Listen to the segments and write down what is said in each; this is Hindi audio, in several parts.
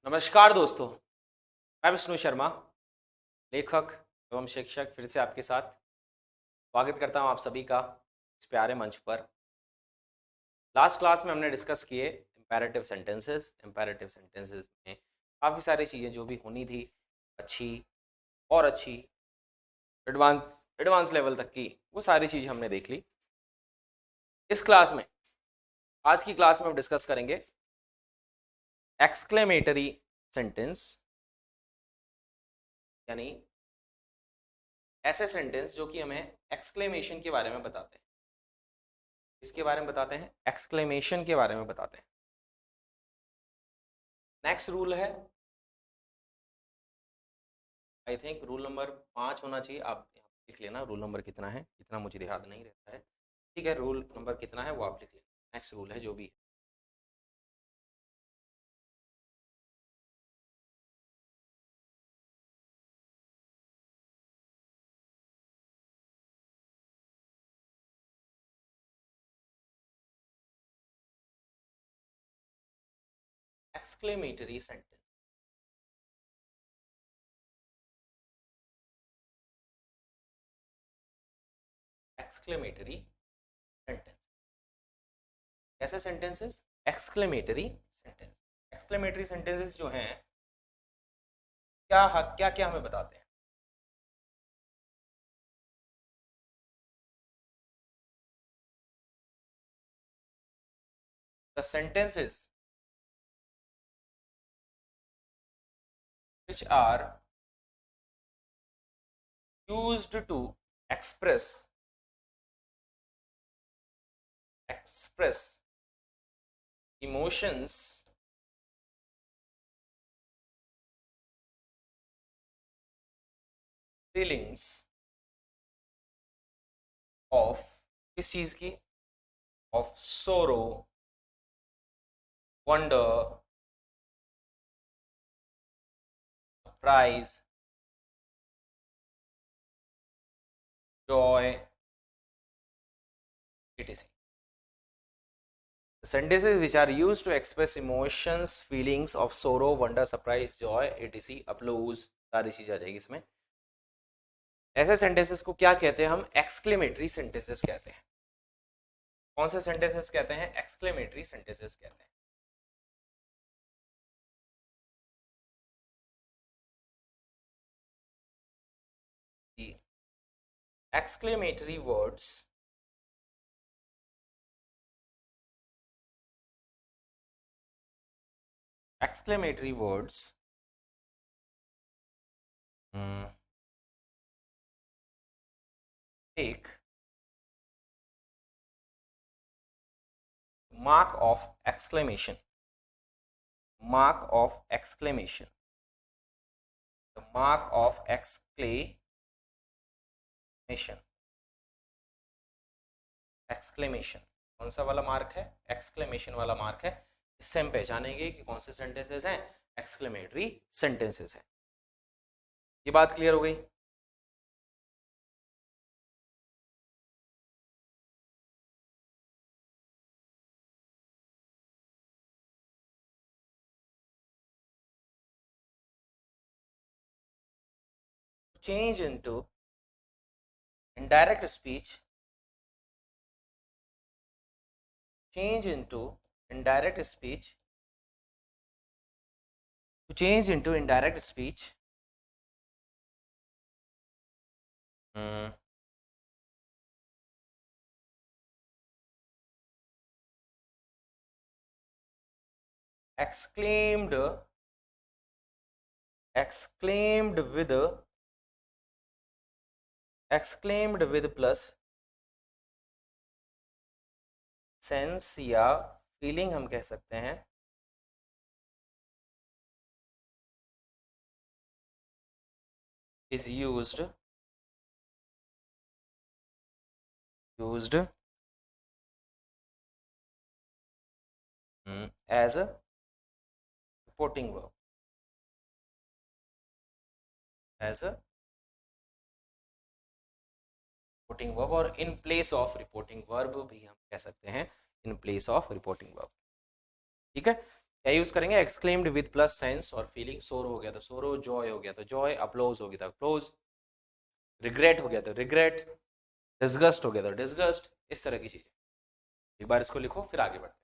नमस्कार दोस्तों, मैं विष्णु शर्मा, लेखक एवं शिक्षक फिर से आपके साथ स्वागत करता हूं आप सभी का इस प्यारे मंच पर। लास्ट क्लास में हमने डिस्कस किए इम्पेरेटिव सेंटेंसेस। इम्पेरेटिव सेंटेंसेस में काफ़ी सारी चीज़ें जो भी होनी थी अच्छी और अच्छी एडवांस एडवांस लेवल तक की वो सारी चीज़ें हमने देख ली। इस क्लास में आज की क्लास में हम डिस्कस करेंगे एक्सक्लेमेटरी सेंटेंस, यानी ऐसे सेंटेंस जो कि हमें एक्सक्लेमेशन के बारे में बताते हैं। इसके बारे में बताते हैं, एक्सक्लेमेशन के बारे में बताते हैं। नेक्स्ट रूल है, आई थिंक रूल नंबर 5 होना चाहिए। आप यहाँ पे लिख लेना रूल नंबर कितना है, इतना मुझे याद नहीं रहता है। ठीक है, रूल नंबर कितना है वो आप लिख लेना। नेक्स्ट रूल है जो भी एक्सक्लेमेटरी सेंटेंस। एक्सक्लेमेटरी सेंटेंस कैसे sentences? Exclamatory sentence. Exclamatory sentences जो हैं क्या क्या क्या हमें बताते हैं? The sentences which are used to express emotions, feelings of किस चीज की? of sorrow, wonder, surprise, joy, etc. Sentences which are used to express emotions, feelings of sorrow, wonder, surprise, joy, etc. applause, सारी चीज आ जाएगी इसमें। ऐसे सेंटेंसेस को क्या कहते हैं? हम एक्सक्लेमेटरी सेंटेंसेस कहते हैं। कौन से सेंटेंसेस कहते हैं? एक्सक्लेमेटरी सेंटेंसेस कहते हैं। exclamatory words exclamatory words take mark of exclamation, mark of exclamation, the mark of exclamation, exclamation कौन सा वाला मार्क है? exclamation वाला मार्क है। इससे हम पहचानेंगे कि कौन से सेंटेंसेस हैं एक्सक्लेमेटरी सेंटेंसेस हैं। ये बात क्लियर हो गई? change into indirect speech, change into indirect speech, to change into indirect speech, exclaimed with plus sense या फीलिंग हम कह सकते हैं, is used as a reporting verb, as a reporting verb, और in place of reporting verb भी हम कह सकते हैं, in place of reporting verb. ठीक है, क्या यूज करेंगे? एक्सक्लेम्ड विद प्लस सेंस और फीलिंग। सोरो हो गया तो सोरो, जॉय हो गया तो जॉय, अप्लोज हो गया तो अप्लोज, रिग्रेट हो गया तो रिग्रेट, डिस्गस्ट हो गया तो डिस्गस्ट, इस तरह की चीजें। एक बार इसको लिखो फिर आगे बढ़ते हैं।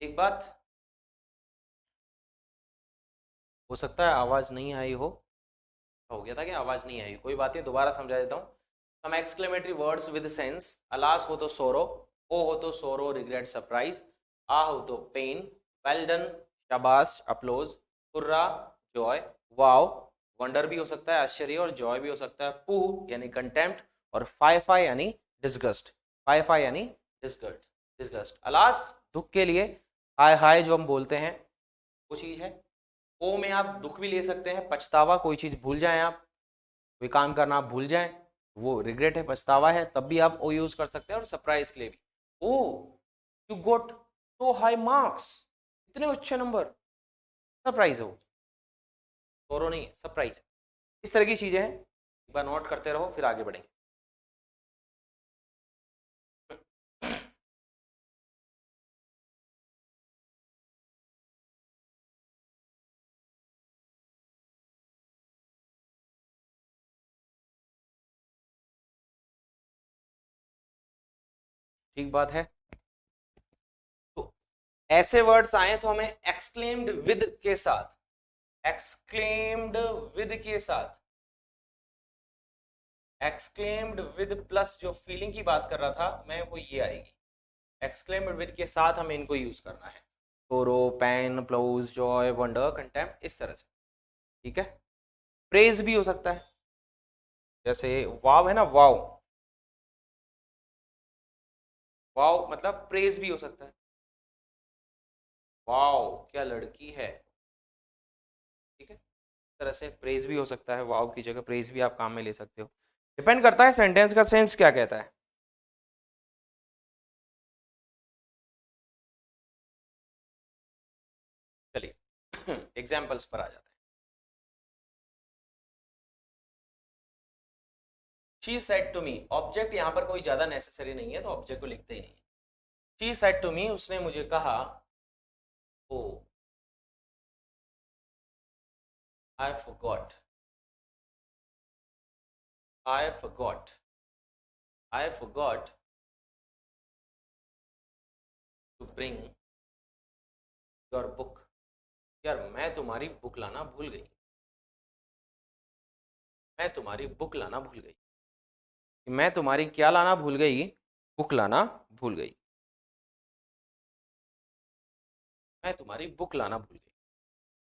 एक बात हो सकता है आवाज नहीं आई हो गया था कि आवाज नहीं आई, कोई बात नहीं, दोबारा समझा देता हूँ। Some exclamatory words with sense, alas हो तो सोरो, ओ हो तो सोरो रिग्रेट सरप्राइज, आ हो तो पेन, वेल डन शाबाश अप्लोज, हुर्रा जॉय, वाओ वंडर भी हो सकता है आश्चर्य, और जॉय भी हो सकता है, पू यानी कंटेम्प्ट, और फाई फाई यानी डिस्गस्ट, फाई फाई यानी डिस्गस्ट, डिस्गस्ट अलास दुख के लिए, हाय हाय जो हम बोलते हैं वो चीज है। ओ में आप दुख भी ले सकते हैं, पछतावा, कोई चीज भूल जाएं आप, कोई काम करना आप भूल जाएं, वो रिग्रेट है, पछतावा है, तब भी आप ओ यूज कर सकते हैं। और सरप्राइज के लिए भी, oh you got so high marks, इतने अच्छे नंबर, सरप्राइज है वो, सोरो नहीं है, सरप्राइज है। इस तरह की चीजें हैं, एक बार नोट करते रहो फिर आगे बढ़ेंगे। ठीक बात है। तो ऐसे वर्ड्स आए तो हमें एक्सक्लेम्ड विद के साथ, एक्सक्लेम्ड विद के साथ, एक्सक्लेम्ड विद प्लस जो फीलिंग की बात कर रहा था मैं, वो ये आएगी। एक्सक्लेम्ड विद के साथ हमें इनको यूज करना है, सोरो, pan, ploughs, Joy, wonder, contempt, इस तरह से। ठीक है। प्रेज भी हो सकता है, जैसे वाव है ना, वाव, वाव मतलब प्रेज भी हो सकता है, वाव क्या लड़की है। ठीक है, इस तरह से प्रेज भी हो सकता है, वाव की जगह प्रेज भी आप काम में ले सकते हो, डिपेंड करता है सेंटेंस का सेंस क्या कहता है। चलिए एग्जाम्पल्स पर आ जाते हैं। She said to me, object यहाँ पर कोई ज्यादा नेसेसरी नहीं है तो ऑब्जेक्ट को लिखते ही नहीं। शी सेड टू मी, उसने मुझे कहा, oh I forgot, I forgot, I forgot to bring your book, यार मैं तुम्हारी बुक लाना भूल गई, मैं तुम्हारी बुक लाना भूल गई, मैं तुम्हारी क्या लाना भूल गई, बुक लाना भूल गई, मैं तुम्हारी बुक लाना भूल गई।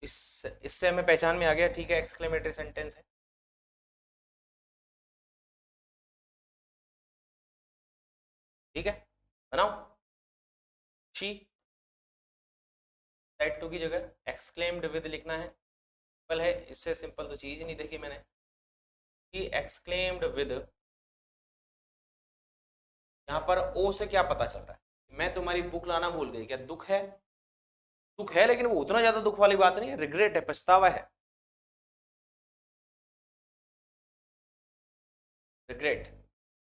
इससे हमें पहचान में आ गया, ठीक है, एक्सक्लेमेटरी सेंटेंस है। ठीक है, बनाओ। शी सेड टू की जगह एक्सक्लेम्ड विद लिखना है, सिंपल है, इससे सिंपल तो चीज ही नहीं देखी मैंने। शी एक्सक्लेम्ड विद, यहाँ पर ओ से क्या पता चल रहा है, मैं तुम्हारी बुक लाना भूल गई, क्या दुख है, दुख है लेकिन वो उतना ज्यादा दुख वाली बात नहीं है, रिग्रेट है, पछतावा है, रिग्रेट।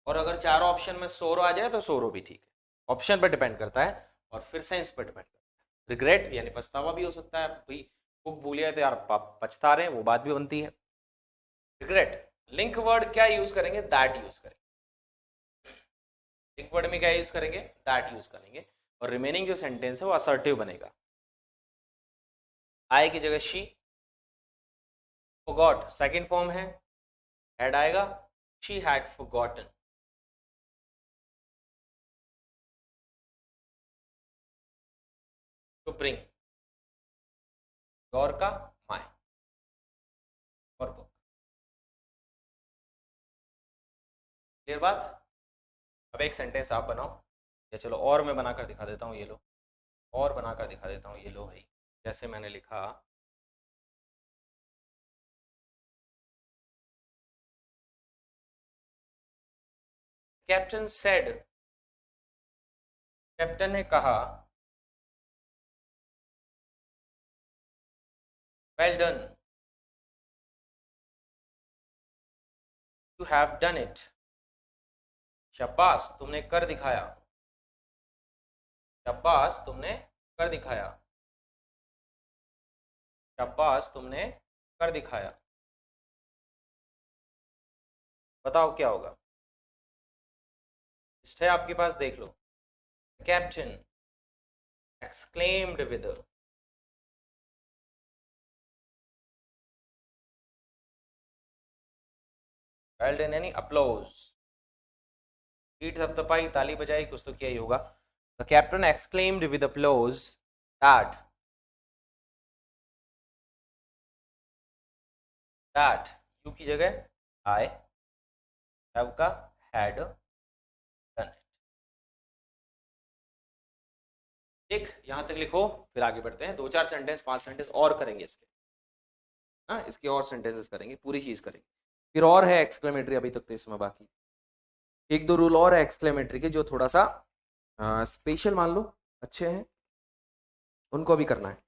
और अगर चारों ऑप्शन में सोरो आ जाए तो सोरो भी ठीक है, ऑप्शन पर डिपेंड करता है और फिर सेंस पर डिपेंड करता है। रिग्रेट यानी पछतावा भी हो सकता है, भाई बुक भूलिया तो यार पछता रहे हैं, वो बात भी बनती है। रिग्रेट, लिंक वर्ड क्या यूज करेंगे, दैट यूज करेंगे, लिंक वर्ड में क्या यूज करेंगे, दैट यूज करेंगे, और रिमेनिंग जो सेंटेंस है वो असर्टिव बनेगा। आई की जगह शी, फॉरगॉट सेकंड फॉर्म है, हैड आएगा, she had forgotten, to bring गौर का माय, और बुक। क्लियर बात। अब एक सेंटेंस आप बनाओ, या चलो और मैं बनाकर दिखा देता हूँ, ये लो, और बनाकर दिखा देता हूँ, ये लो भाई, जैसे मैंने लिखा, कैप्टन सेड, कैप्टन ने कहा, well done, you have done it, शाबाश तुमने कर दिखाया, शाबाश तुमने कर दिखाया, शाबाश तुमने कर दिखाया। बताओ क्या होगा, लिस्ट है आपके पास, देख लो। Captain exclaimed with, well done यानी applause, पीठ थपथपाई, ताली बजाई, कुछ तो किया ही होगा. The captain exclaimed with applause that you की जगह I have का had done it. ठीक, यहां तक लिखो, फिर आगे बढ़ते हैं. 2-4 सेंटेंस, 5 सेंटेंस और करेंगे इसके. हाँ, इसके और सेंटेंसेस करेंगे, पूरी चीज करेंगे. फिर और है एक्सक्लेमेटरी अभी तक तो इसमें बाकी. एक दो रूल और है एक्सक्लेमेटरी के जो थोड़ा सा स्पेशल मान लो, अच्छे हैं, उनको भी करना है.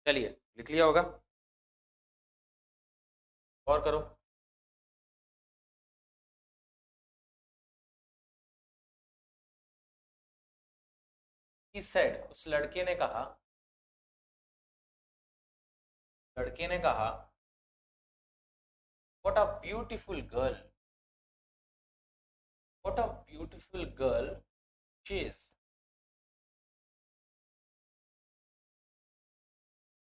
चलिए, लिख लिया होगा, और करो. He said, उस लड़के ने कहा, what a beautiful girl, she is,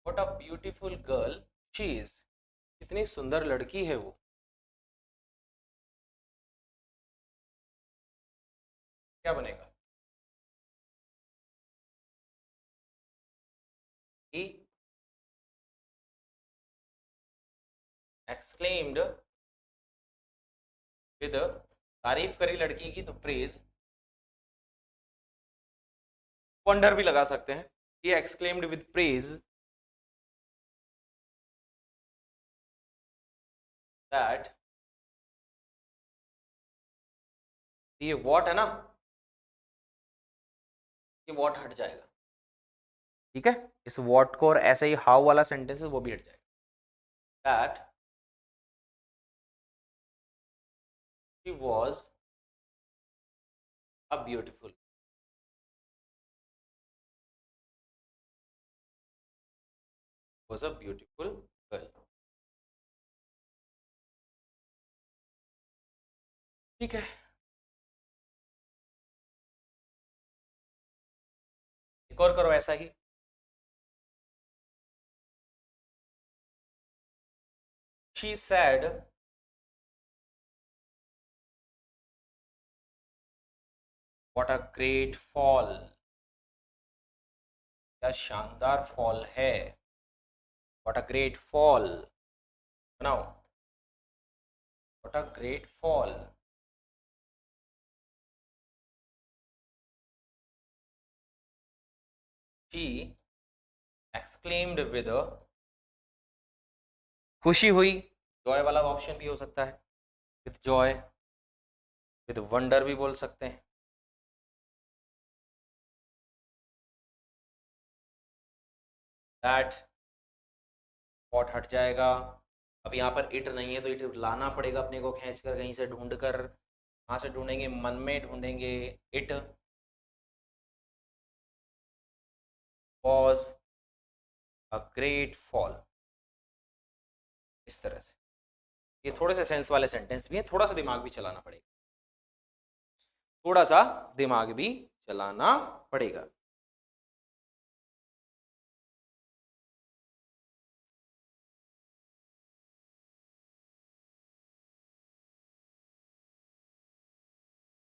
what a beautiful girl she is, कितनी सुंदर लड़की है वो. क्या बनेगा? He exclaimed with, तारीफ करी लड़की की तो प्रेज, वंडर भी लगा सकते हैं. He exclaimed with praise that, ये what है ना, ये what हट जाएगा. ठीक है, इस what को और ऐसे ही how वाला सेंटेंस है वो भी हट जाएगा. That she was a beautiful, girl. ठीक है, एक और करो ऐसा ही. She said, what a great fall, क्या शानदार फॉल है. what a great fall, बनाओ, what a great fall. She exclaimed with a, खुशी हुई, जॉय वाला ऑप्शन भी हो सकता है, विद जॉय, विद वंडर भी बोल सकते हैं. दैट, वॉट हट जाएगा. अब यहाँ पर इट नहीं है तो इट लाना पड़ेगा अपने को खींच कर कहीं से ढूंढ कर. कहाँ से ढूंढेंगे? मन में ढूंढेंगे. It was a great fall, इस तरह से. ये थोड़े से सेंस वाले सेंटेंस भी हैं, थोड़ा सा दिमाग भी चलाना पड़ेगा, थोड़ा सा दिमाग भी चलाना पड़ेगा.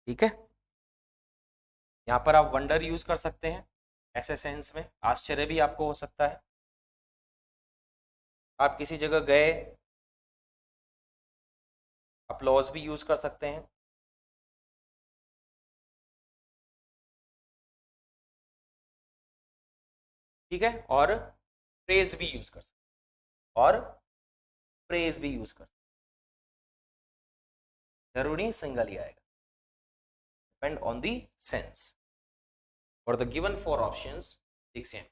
ठीक है, यहाँ पर आप वंडर यूज कर सकते हैं ऐसे सेंस में. आश्चर्य भी आपको हो सकता है. आप किसी जगह गए, अपलॉज भी यूज कर सकते हैं, ठीक है, और प्रेज भी यूज कर सकते हैं, और प्रेज भी यूज कर सकते हैं, जरूरी सिंगल ही आएगा, डिपेंड ऑन दी सेंस। और द गिवन फोर ऑप्शंस एक सेम,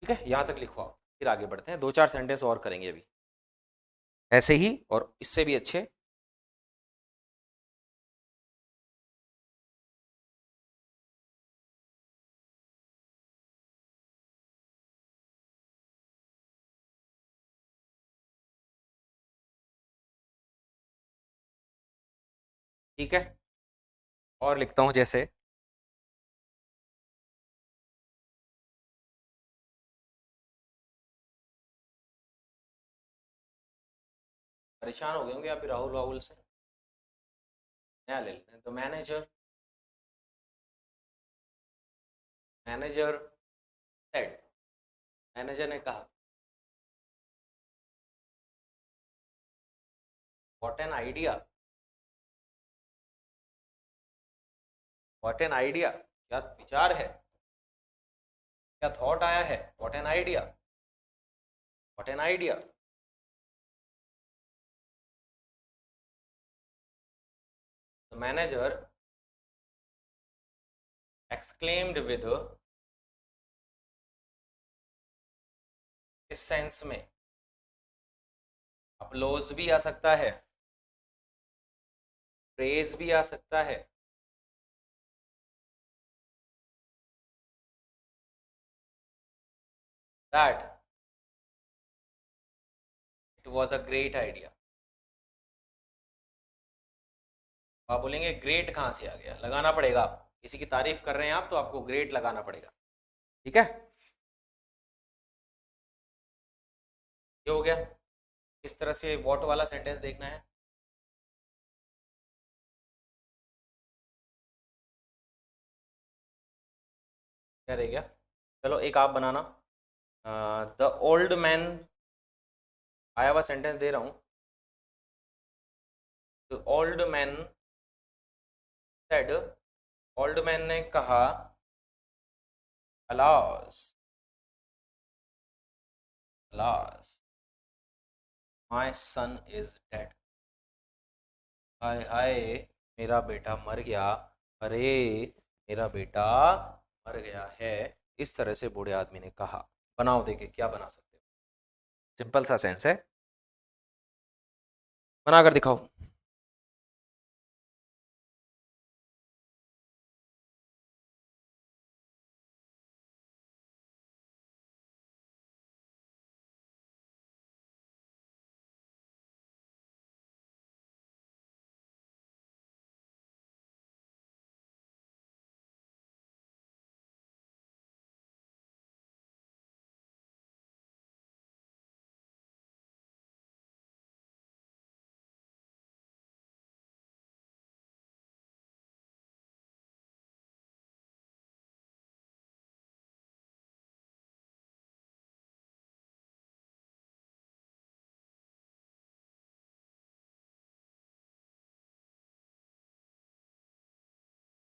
ठीक है, यहां तक लिखो आप, फिर आगे बढ़ते हैं, दो चार सेंटेंस और करेंगे अभी ऐसे ही और इससे भी अच्छे। ठीक है, और लिखता हूं जैसे, परेशान हो गए होंगे आप भी राहुल राहुल से, नया ले लेते हैं। तो मैनेजर, मैनेजर सेड, मैनेजर ने कहा, what an idea, what an idea, क्या विचार है, क्या थॉट आया है, what an idea, what an idea. The manager exclaimed with, इस सेंस में अपलोज भी आ सकता है, प्रेज भी आ सकता है, that it was a great idea. आप बोलेंगे ग्रेट कहाँ से आ गया, लगाना पड़ेगा, किसी की तारीफ कर रहे हैं आप तो आपको ग्रेट लगाना पड़ेगा, ठीक है, ये हो गया। इस तरह से वॉट वाला सेंटेंस देखना है, क्या रह गया, चलो एक आप बनाना, द ओल्ड मैन, आया हुआ सेंटेंस दे रहा हूं, the old man said, old man ने कहा, alas, alas my son is dead, हाय हाय मेरा बेटा मर गया, अरे मेरा बेटा मर गया है, इस तरह से बूढ़े आदमी ने कहा। बनाओ, देखे क्या बना सकते हो, सिंपल सा सेंस है, बना कर दिखाओ।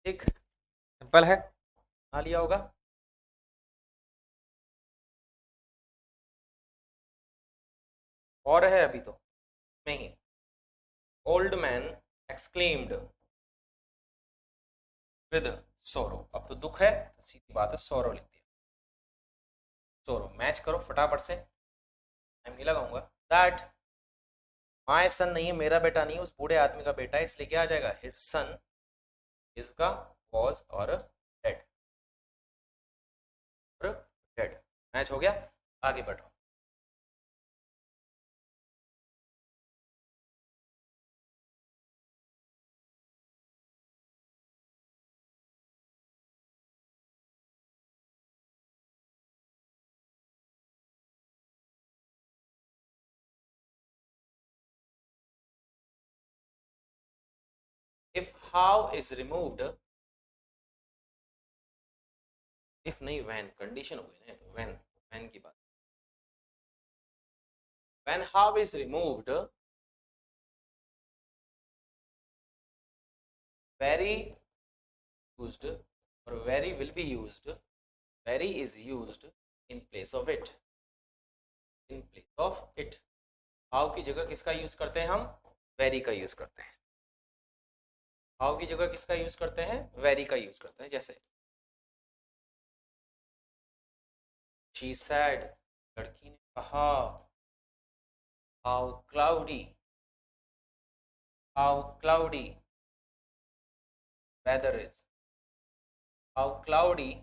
ठीक, सिंपल है, बना लिया होगा। और है अभी तो नहीं, ओल्ड मैन एक्सक्लेम्ड विद सोरो, अब तो दुख है तो सीधी बात है सोरो लिख दिया, सोरो मैच करो फटाफट से, टाइम नहीं लगाऊंगा। दैट माय सन नहीं है, मेरा बेटा नहीं है, उस बूढ़े आदमी का बेटा है, इसलिए क्या आ जाएगा, हिज सन, इसका वॉज और डेड, और डेड, मैच हो गया, आगे बढ़ो। If how is removed, if नहीं व्हेन, कंडीशन हो गई ना, तो व्हेन, व्हेन की बात, when how is removed, very used और very will be used. Very is used in place of it. In place of it. How की जगह किसका यूज करते हैं हम? वेरी का यूज करते हैं. हाउ की जगह किसका यूज करते हैं? वेरी का यूज करते हैं. जैसे शी सैड, लड़की ने कहा. How cloudy, how cloudy weather is. How cloudy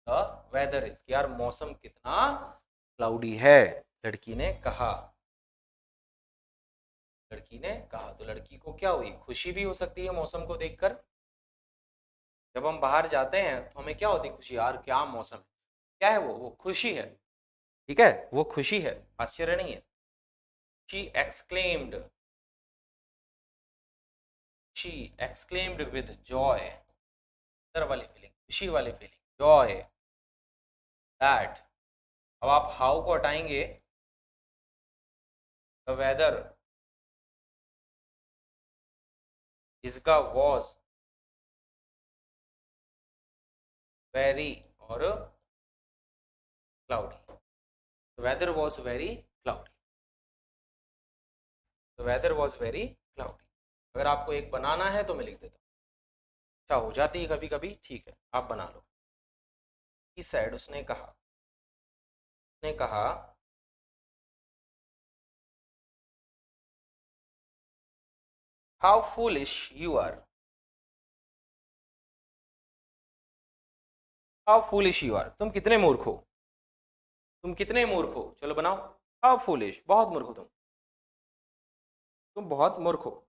the weather is. यार मौसम कितना क्लाउडी है, लड़की ने कहा. लड़की ने कहा तो लड़की को क्या हुई? खुशी भी हो सकती है मौसम को देखकर. जब हम बाहर जाते हैं तो हमें क्या होती है? खुशी. यार क्या मौसम है. क्या है वो खुशी है. ठीक है, वो खुशी है, आश्चर्य नहीं है. She exclaimed, she exclaimed with Joy. अंदर वाली फीलिंग, खुशी वाली फीलिंग, जॉय. दैट. अब आप हाउ को हटाएंगे. द वेदर इसका वॉज वेरी और cloudy. Weather was very cloudy. The weather was very cloudy. अगर आपको एक बनाना है तो मैं लिख देता हूँ. अच्छा हो जाती है कभी कभी, ठीक है आप बना लो. इस साइड उसने कहा, उसने कहा how foolish you are. How foolish you are, तुम कितने मूर्ख हो. तुम कितने मूर्ख हो. चलो बनाओ. हाउ फूलिश, बहुत मूर्ख हो तुम. तुम बहुत मूर्ख हो.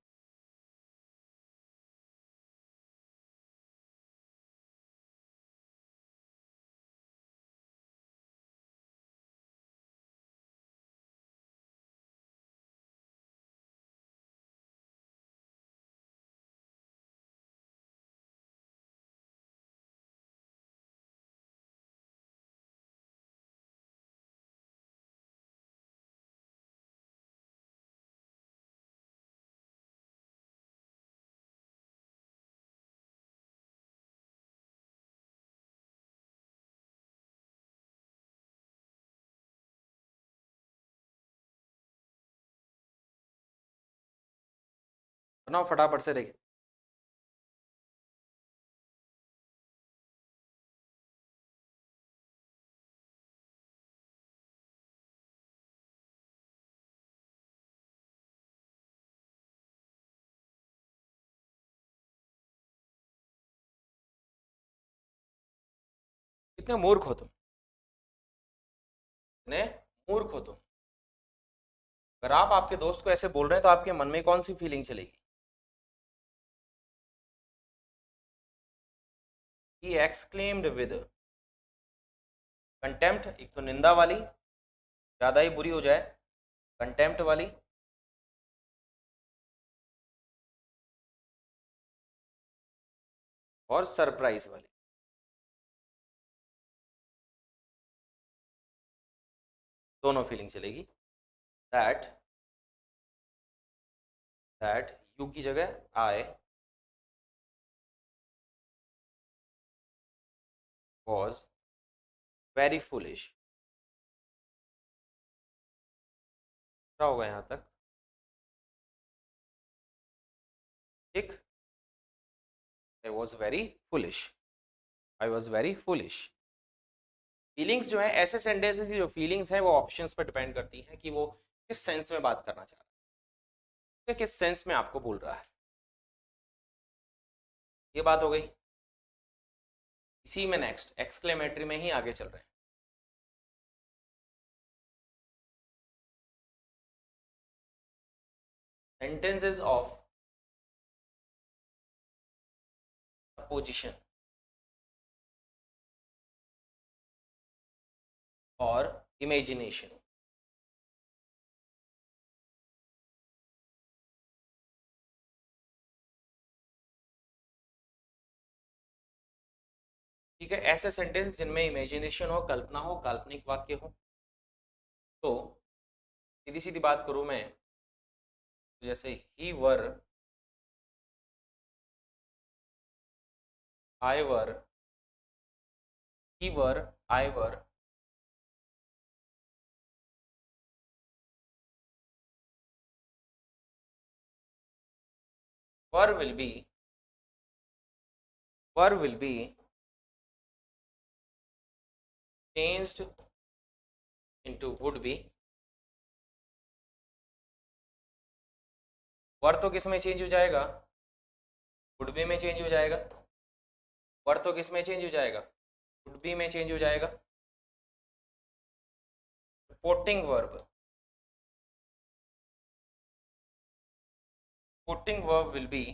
बनाओ फटाफट से देखे. कितने मूर्ख हो तुम. कितने मूर्ख हो तुम. अगर आप आपके दोस्त को ऐसे बोल रहे हैं तो आपके मन में कौन सी फीलिंग चलेगी? He exclaimed with contempt. एक तो निंदा वाली, ज्यादा ही बुरी हो जाए. कंटेम्प्ट वाली और सरप्राइज वाली. दोनों फीलिंग चलेगी. दैट, दैट यू की जगह आई वॉज वेरी फुलिश. क्या होगा यहाँ तक? ठीक. I was very foolish. I was very foolish. Feelings जो है, ऐसे सेंटेंसेस की जो फीलिंग्स है वो ऑप्शंस पर डिपेंड करती हैं कि वो किस सेंस में बात करना चाह रहा है, किस सेंस में आपको बोल रहा है. ये बात हो गई. इसी में नेक्स्ट एक्सक्लेमेटरी में ही आगे चल रहे हैं. sentences of supposition और imagination. ठीक है, ऐसे सेंटेंस जिनमें इमेजिनेशन हो, कल्पना हो, काल्पनिक वाक्य हो. तो सीधी सीधी बात करूं मैं, जैसे ही वर आई वर, ही were, I were, were will be, were will be changed into would be। Were तो किस में चेंज हो जाएगा, वुड बी में चेंज हो जाएगा। वर तो किस में चेंज हो जाएगा, वुड बी में चेंज हो जाएगा। Supporting verb, supporting verb will be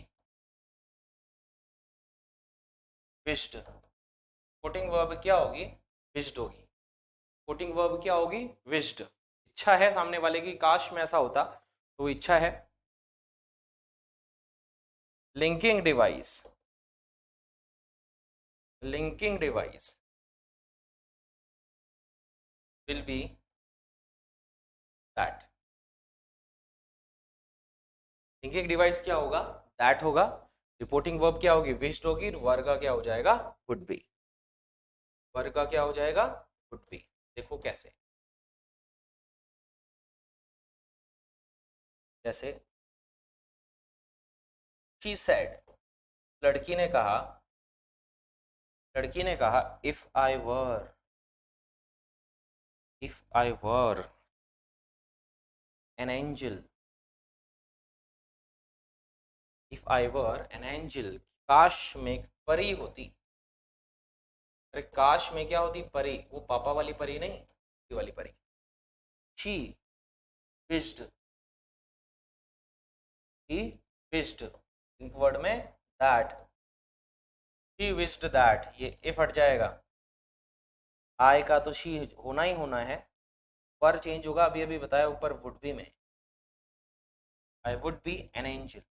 wished. Supporting verb क्या होगी, विश्ड होगी। सपोर्टिंग वर्ब क्या होगी, विश्ड। इच्छा है सामने वाले की, काश में ऐसा होता, तो इच्छा है। Linking device, linking device will be that. Linking device क्या होगा, दैट होगा। रिपोर्टिंग वर्ब क्या होगी, विश्ड होगी। वर्ग का क्या हो जाएगा, वुड बी। वर्ग का क्या हो जाएगा, वुड बी। देखो कैसे, जैसे शी सेड, लड़की ने कहा, लड़की ने कहा if I were, if I were an angel, if I were N angel, काश में परी होती। अरे काश में क्या होती, परी, वो पापा वाली परी नहीं, ये वाली परी। She wished, she wished, word में दैट, शी विश्ड दैट, ये इफ हट जाएगा। आई का तो शी होना ही होना है, पर चेंज होगा, अभी अभी बताया ऊपर, वुड बी में। I would be an angel,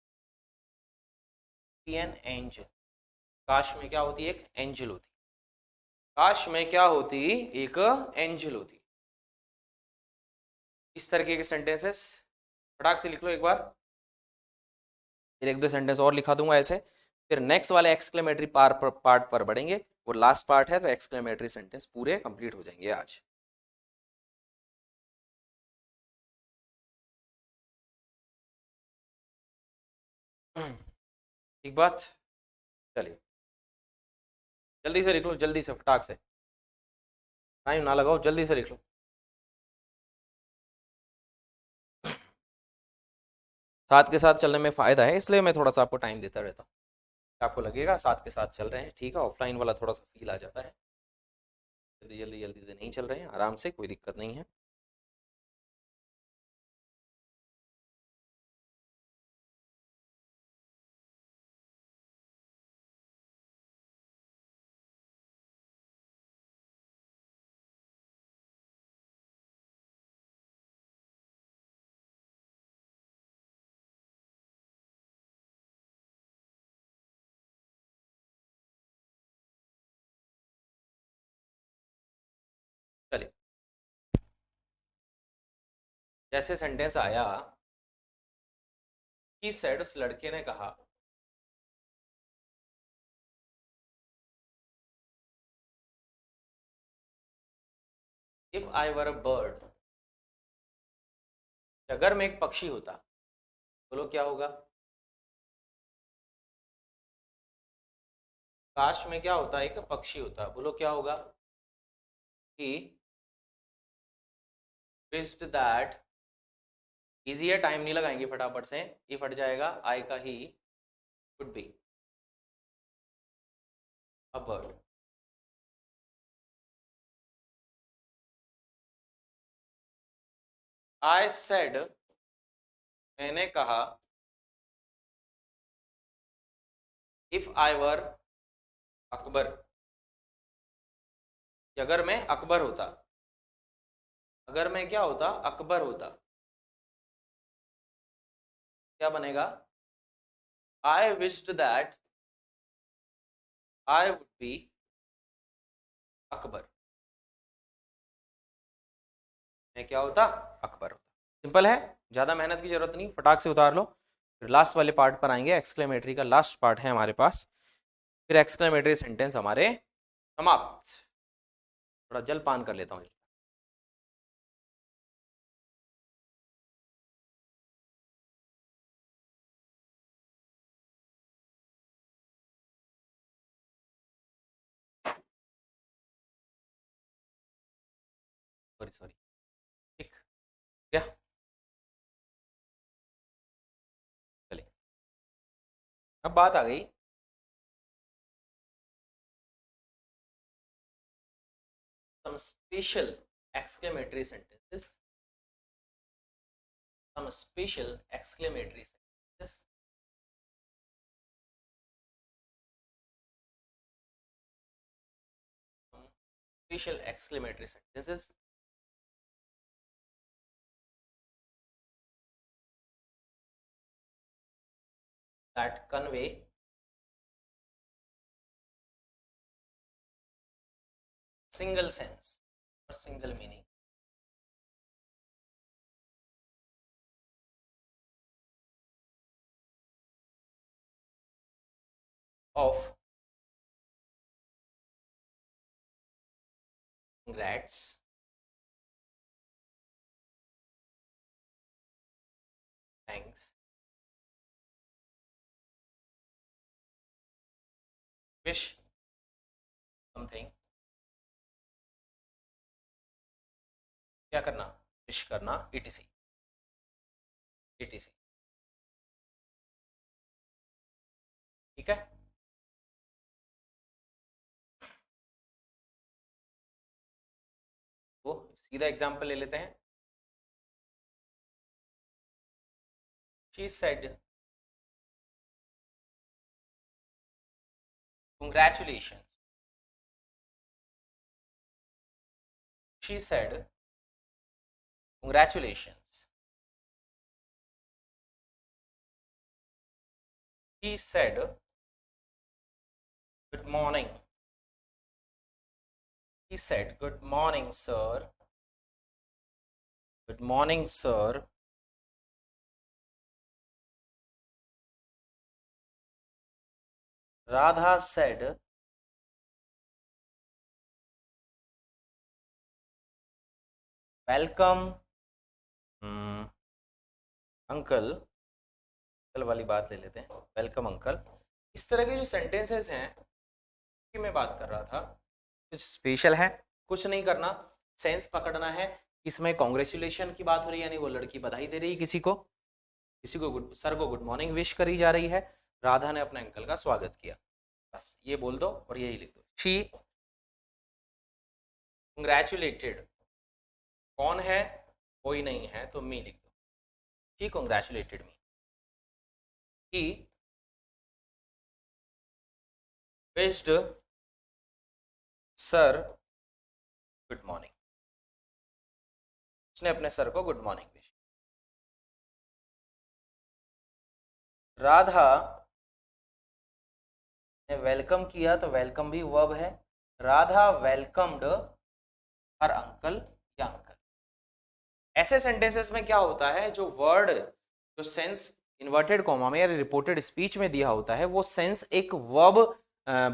be an angel. काश में क्या होती, एक एंजल होती। काश में क्या होती, एक एंजल होती। इस तरीके के सेंटेंसेस फटाक से लिख लो एक बार, फिर एक दो सेंटेंस और लिखा दूंगा ऐसे, फिर नेक्स्ट वाले एक्सक्लेमेटरी पार्ट पर बढ़ेंगे। वो लास्ट पार्ट है, तो एक्सक्लेमेटरी सेंटेंस पूरे कंप्लीट हो जाएंगे आज। ठीक बात, चलिए जल्दी से लिख लो, जल्दी से फटाक से, टाइम ना लगाओ, जल्दी से लिख लो। साथ के साथ चलने में फायदा है, इसलिए मैं थोड़ा सा आपको टाइम देता रहता हूँ। आपको लगेगा साथ के साथ चल रहे हैं, ठीक है, ऑफलाइन वाला थोड़ा सा फील आ जाता है। जल्दी जल्दी जल्दी से नहीं चल रहे हैं, आराम से, कोई दिक्कत नहीं है। चलिए, जैसे सेंटेंस आया कि सेड, उस लड़के ने कहा, if I were a bird, अगर मैं एक पक्षी होता, बोलो क्या होगा। काश में क्या होता, एक पक्षी होता, बोलो क्या होगा, कि विश्ड दैट, इजी है, टाइम नहीं लगाएंगे, फटाफट से, ये फट जाएगा, आई का ही, would be a bird. I said, मैंने कहा, इफ आई वर अकबर, अगर मैं अकबर होता, अगर मैं क्या होता, अकबर होता, क्या बनेगा, आई wished that I would B Akbar. मैं क्या होता, अकबर होता। सिंपल है, ज़्यादा मेहनत की जरूरत नहीं, फटाक से उतार लो। फिर लास्ट वाले पार्ट पर आएंगे, एक्सक्लेमेटरी का लास्ट पार्ट है हमारे पास। फिर एक्सक्लेमेटरी सेंटेंस हमारे समाप्त। थोड़ा जल पान कर लेता हूँ। Sorry sorry. ठीक। क्या? चलिए, अब बात आ गई some special exclamatory sentences, some special exclamatory sentences some special exclamatory sentences that convey single sense or single meaning of congrats, thanks, wish something, क्या करना, विश करना, etc etc। ठीक है। वो सीधा एग्जांपल ले लेते हैं। she said congratulations, she said congratulations, he said good morning, he said good morning sir, good morning sir, Radha said welcome uncle. Uncle वाली बात ले लेते हैं, वेलकम अंकल। इस तरह के जो सेंटेंसेस हैं कि मैं बात कर रहा था, कुछ स्पेशल है, कुछ नहीं करना, सेंस पकड़ना है। इसमें कॉन्ग्रेचुलेशन की बात हो रही है, यानी वो लड़की बधाई दे रही है किसी को गुड सर को गुड मॉर्निंग विश करी जा रही है, राधा ने अपने अंकल का स्वागत किया। बस ये बोल दो और यही लिख दो। शी कंग्रेचुलेटेड, कौन है, कोई नहीं है तो मी लिख दो। She congratulated me, he wished sir good morning, उसने अपने सर को गुड मॉर्निंग विश। राधा ने वेलकम किया, तो वेलकम भी वर्ब है। राधा वेलकम्ड हर अंकल या अंकल। ऐसे सेंटेंसेस में क्या होता है, जो वर्ड, जो सेंस इन्वर्टेड कॉमा में या रिपोर्टेड स्पीच में दिया होता है, वो सेंस एक वर्ब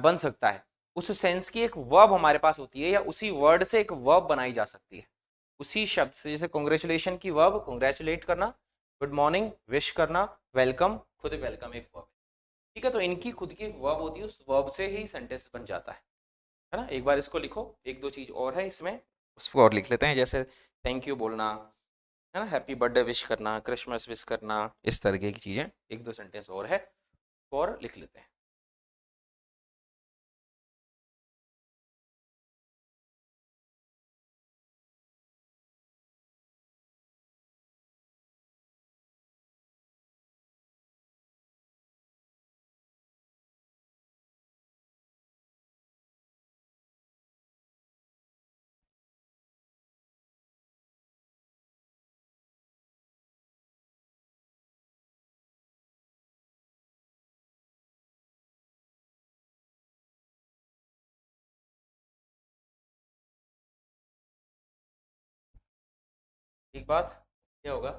बन सकता है। उस सेंस की एक वर्ब हमारे पास होती है, या उसी वर्ड से एक वर्ब बनाई जा सकती है, उसी शब्द से। जैसे कॉन्ग्रेचुलेशन की वर्ब कॉन्ग्रेचुलेट करना, गुड मॉर्निंग विश करना, वेलकम खुद वेलकम एक वर्ब। ठीक है, तो इनकी खुद की एक वर्ब होती है, उस वर्ब से ही सेंटेंस बन जाता है ना। एक बार इसको लिखो, एक दो चीज और है इसमें, उसको और लिख लेते हैं। जैसे थैंक यू बोलना है ना, हैप्पी बर्थडे विश करना, क्रिसमस विश करना, इस तरीके की चीजें, एक दो सेंटेंस और है, और लिख लेते हैं। एक बात क्या होगा,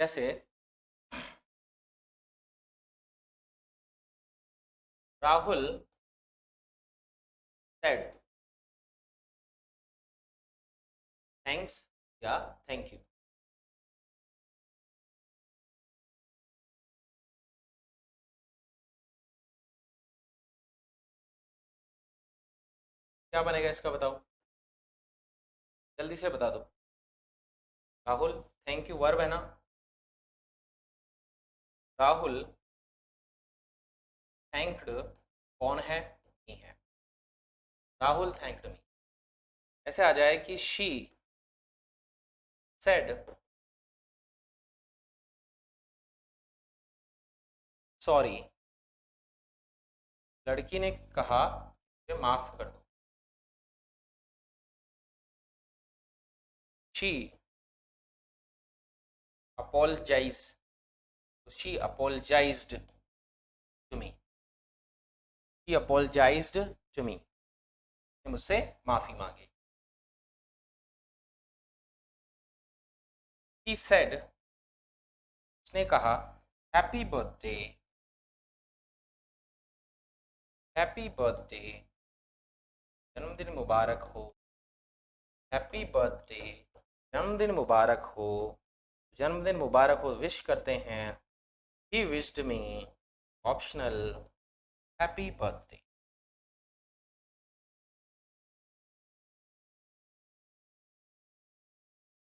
जैसे राहुल said थैंक्स या थैंक यू। क्या बनेगा इसका बताओ, जल्दी से बता दो। राहुल थैंक यू वर्ब है ना, राहुल थैंक्ड कौन है, मी है। राहुल थैंक्ड मी, ऐसे आ जाए कि शी सेड सॉरी, लड़की ने कहा मुझे माफ कर दो। She apologise, she apologised to me, she apologised to me, मुझसे माफी मांगी। ही सेड, उसने कहा हैप्पी बर्थडे, हैप्पी बर्थडे, जन्मदिन मुबारक हो, हैप्पी बर्थडे, जन्मदिन मुबारक हो, जन्मदिन मुबारक हो विश करते हैं। He wished me optional happy birthday.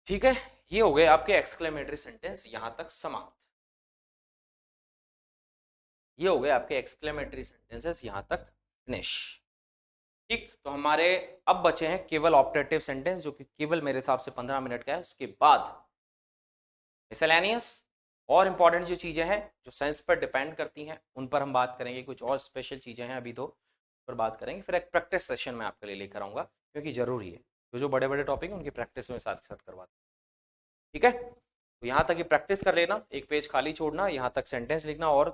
ठीक है, ये हो गए आपके एक्सक्लेमेटरी सेंटेंस यहां तक समाप्त। ये हो गए आपके एक्सक्लेमेटरी सेंटेंसेस यहां तक फिनिश। ठीक, तो हमारे अब बचे हैं केवल ऑप्टेटिव सेंटेंस, जो कि केवल मेरे हिसाब से 15 मिनट का है। उसके बाद मिसलेनियस और इंपॉर्टेंट जो चीजें हैं जो साइंस पर डिपेंड करती हैं उन पर हम बात करेंगे। कुछ और स्पेशल चीजें हैं अभी तो पर बात करेंगे। फिर एक प्रैक्टिस सेशन में आपके लिए लेकर आऊंगा, क्योंकि जरूरी है। जो बड़े बड़े टॉपिक हैं उनकी प्रैक्टिस में साथ साथ करवाते हैं। ठीक है, तो यहाँ तक ही प्रैक्टिस कर लेना, एक पेज खाली छोड़ना, यहाँ तक सेंटेंस लिखना और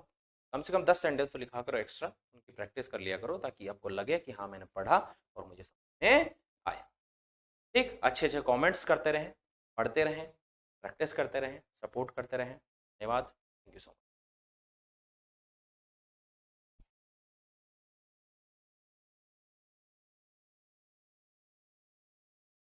कम से कम 10 सेंटेंस तो लिखा करो एक्स्ट्रा, उनकी प्रैक्टिस कर लिया करो ताकि आपको लगे कि हाँ मैंने पढ़ा और मुझे समझ में आया। ठीक, अच्छे अच्छे कमेंट्स करते रहें, पढ़ते रहें, प्रैक्टिस करते रहें, सपोर्ट करते रहें। धन्यवाद, थैंक यू सो मच।